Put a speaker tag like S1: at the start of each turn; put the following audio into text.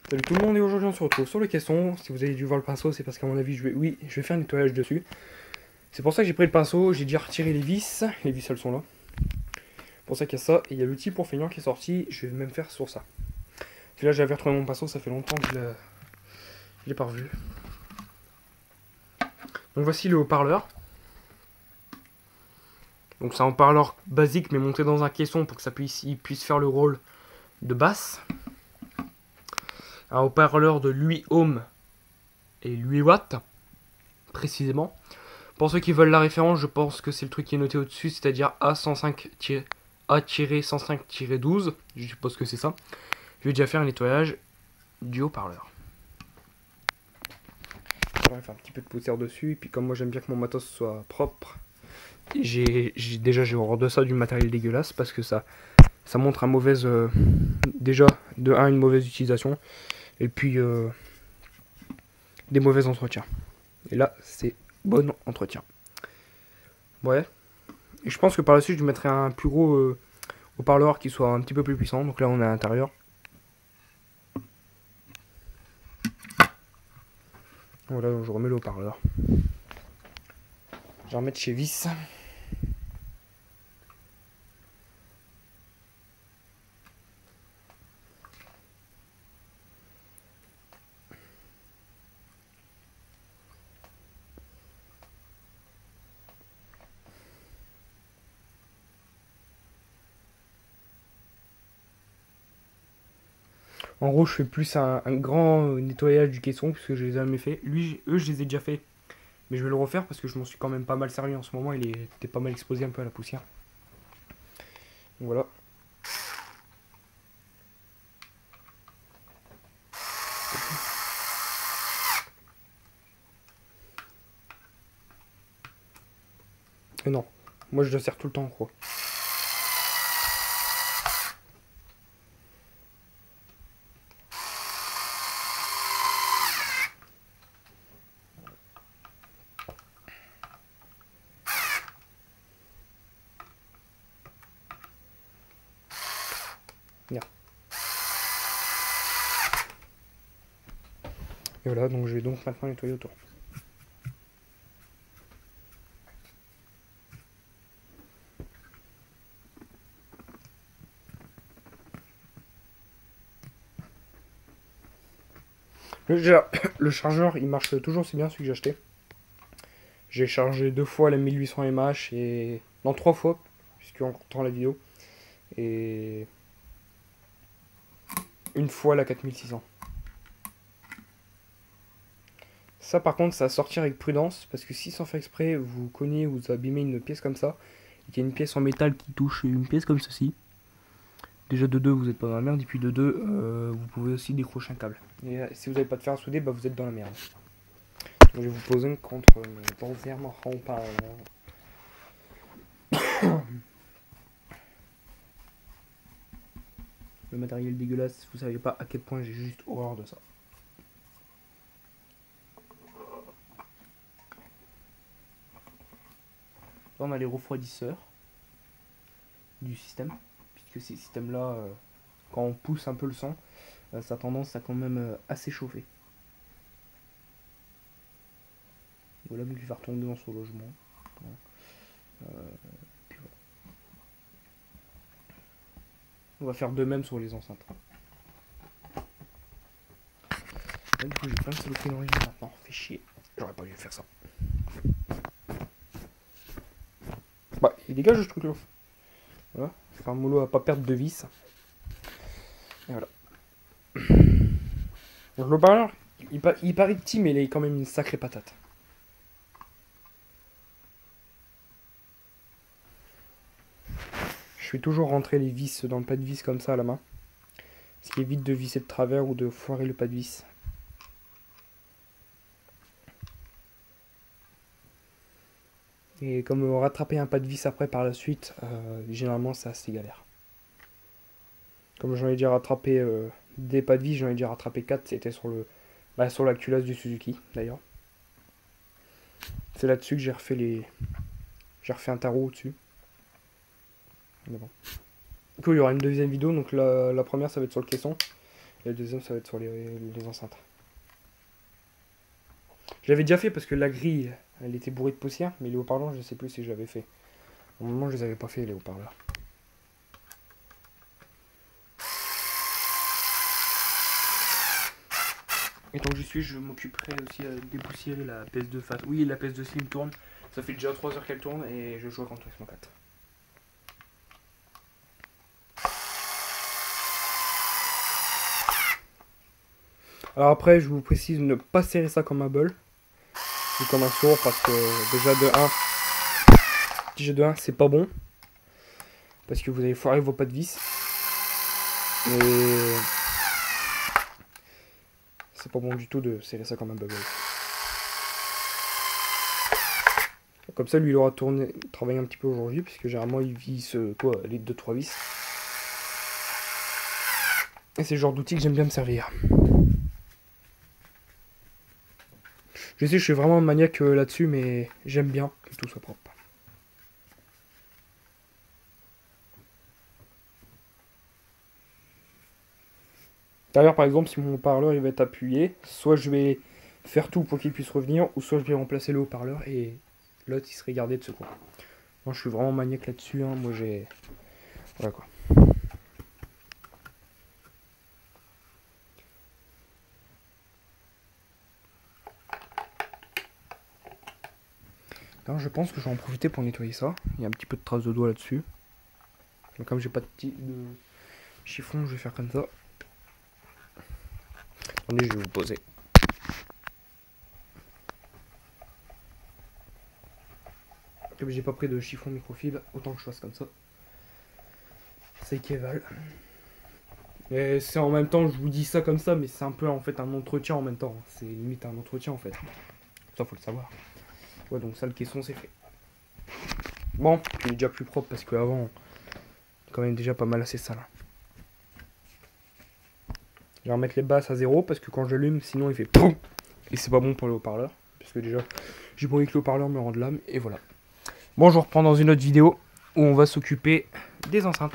S1: Salut tout le monde et aujourd'hui on se retrouve sur le caisson. Si vous avez dû voir le pinceau, c'est parce qu'à mon avis je vais faire un nettoyage dessus. C'est pour ça que j'ai pris le pinceau, j'ai déjà retiré les vis elles sont là. C'est pour ça qu'il y a ça, et il y a l'outil pour feignant qui est sorti, je vais même faire sur ça. Puis là j'avais retrouvé mon pinceau, ça fait longtemps que je l'ai pas revu. Donc voici le haut-parleur. Donc c'est un haut-parleur basique mais monté dans un caisson pour que ça puisse faire le rôle de basse. Un haut-parleur de 8 ohms et 8 watts précisément. Pour ceux qui veulent la référence, je pense que c'est le truc qui est noté au-dessus, c'est-à-dire A105-A-105-12. Je suppose que c'est ça. Je vais déjà faire un nettoyage du haut-parleur. On va faire un petit peu de poussière dessus. Et puis comme moi j'aime bien que mon matos soit propre, j'ai horreur de ça, du matériel dégueulasse, parce que ça montre un mauvaise... déjà, de 1, une mauvaise utilisation. Et puis, des mauvais entretiens. Et là, c'est bon entretien. Ouais. Et je pense que par la suite, je mettrai un plus gros haut-parleur qui soit un petit peu plus puissant. Donc là, on est à l'intérieur. Voilà, donc je remets le haut-parleur. Je vais remettre chez Vis. En gros, je fais plus un grand nettoyage du caisson puisque je les ai jamais fait. Eux, je les ai déjà fait. Mais je vais le refaire parce que je m'en suis quand même pas mal servi en ce moment. Il était pas mal exposé un peu à la poussière. Donc voilà. Et non, moi je le serre tout le temps, quoi. Bien. Et voilà, donc je vais donc maintenant nettoyer autour. Le chargeur, il marche toujours aussi bien, celui que j'ai acheté. J'ai chargé 2 fois la 1800 mAh et... Non, 3 fois, puisque en comptant la vidéo. Et... une fois la 4600. Ça par contre, ça à sortir avec prudence, parce que si sans faire exprès, vous cognez ou vous abîmez une pièce comme ça, et qu'il y a une pièce en métal qui touche une pièce comme ceci, déjà de 2 vous n'êtes pas dans la merde, et puis de 2 vous pouvez aussi décrocher un câble. Et si vous n'avez pas de fer à souder, bah vous êtes dans la merde. Donc, je vais vous poser contre mes panzers marrons par le matériel dégueulasse, vous savez pas à quel point j'ai juste horreur de ça. Là on a les refroidisseurs du système, puisque ces systèmes là, quand on pousse un peu le sang, ça a tendance à quand même assez chauffer. Voilà, donc il va retomber dans son logement. Puis voilà. On va faire de même sur les enceintes. Là, du coup, j'ai plein de saloperies d'origine maintenant. Fait chier. J'aurais pas dû faire ça. Bah, il dégage ce truc là. Voilà. Faire un mollo à pas perdre de vis. Et voilà. Donc le parleur, il paraît petit, mais il est quand même une sacrée patate. Je fais toujours rentrer les vis dans le pas de vis comme ça à la main. Ce qui évite de visser de travers ou de foirer le pas de vis. Et comme rattraper un pas de vis après par la suite, généralement c'est assez galère. Comme j'en ai déjà rattrapé des pas de vis, j'en ai déjà rattrapé 4, c'était sur sur la culasse du Suzuki d'ailleurs. C'est là-dessus que j'ai refait un tarot au-dessus. Mais bon. Du coup il y aura une deuxième vidéo, donc la première ça va être sur le caisson. Et le deuxième, ça va être sur les enceintes. Je l'avais déjà fait parce que la grille, elle était bourrée de poussière, mais les haut-parleurs, je sais plus si je l'avais fait. Au moment, je les avais pas fait, les haut-parleurs. Et tant que j'y suis, je m'occuperai aussi à dépoussiérer la PS2 Fat. Oui, la PS2 Slim tourne. Ça fait déjà 3 heures qu'elle tourne et je joue à Gran Turismo 4. Alors après, je vous précise de ne pas serrer ça comme un bol ou comme un sourd parce que déjà de 1, c'est pas bon. Parce que vous allez foirer vos pas de vis. Et c'est pas bon du tout de serrer ça comme un bubble. Comme ça, lui, il aura travaillé un petit peu aujourd'hui, puisque généralement, il visse les 2-3 vis. Et c'est le genre d'outil que j'aime bien me servir. Je sais, je suis vraiment maniaque là-dessus, mais j'aime bien que tout soit propre. D'ailleurs, par exemple, si mon haut-parleur il va être appuyé, soit je vais faire tout pour qu'il puisse revenir, ou soit je vais remplacer le haut-parleur et l'autre il serait gardé de ce coin. Moi, je suis vraiment maniaque là-dessus. Hein. Moi, j'ai. Voilà quoi. Alors, je pense que je vais en profiter pour nettoyer ça. Il y a un petit peu de traces de doigts là-dessus. Mais comme j'ai pas de chiffon, je vais faire comme ça. Attendez, je vais vous poser. Comme j'ai pas pris de chiffon microfibre, autant que je fasse comme ça. C'est équivalent. Et c'est en même temps, je vous dis ça comme ça, mais c'est un peu en fait un entretien en même temps. C'est limite un entretien en fait. Ça, faut le savoir. Ouais, donc ça, le caisson, c'est fait. Bon, il est déjà plus propre parce qu'avant, quand même déjà pas mal assez sale. Je vais remettre les basses à 0 parce que quand j'allume, sinon il fait POUM. Et c'est pas bon pour le haut-parleur. Parce que déjà, j'ai pas envie que le haut-parleur me rende l'âme. Et voilà. Bon, je reprends dans une autre vidéo où on va s'occuper des enceintes.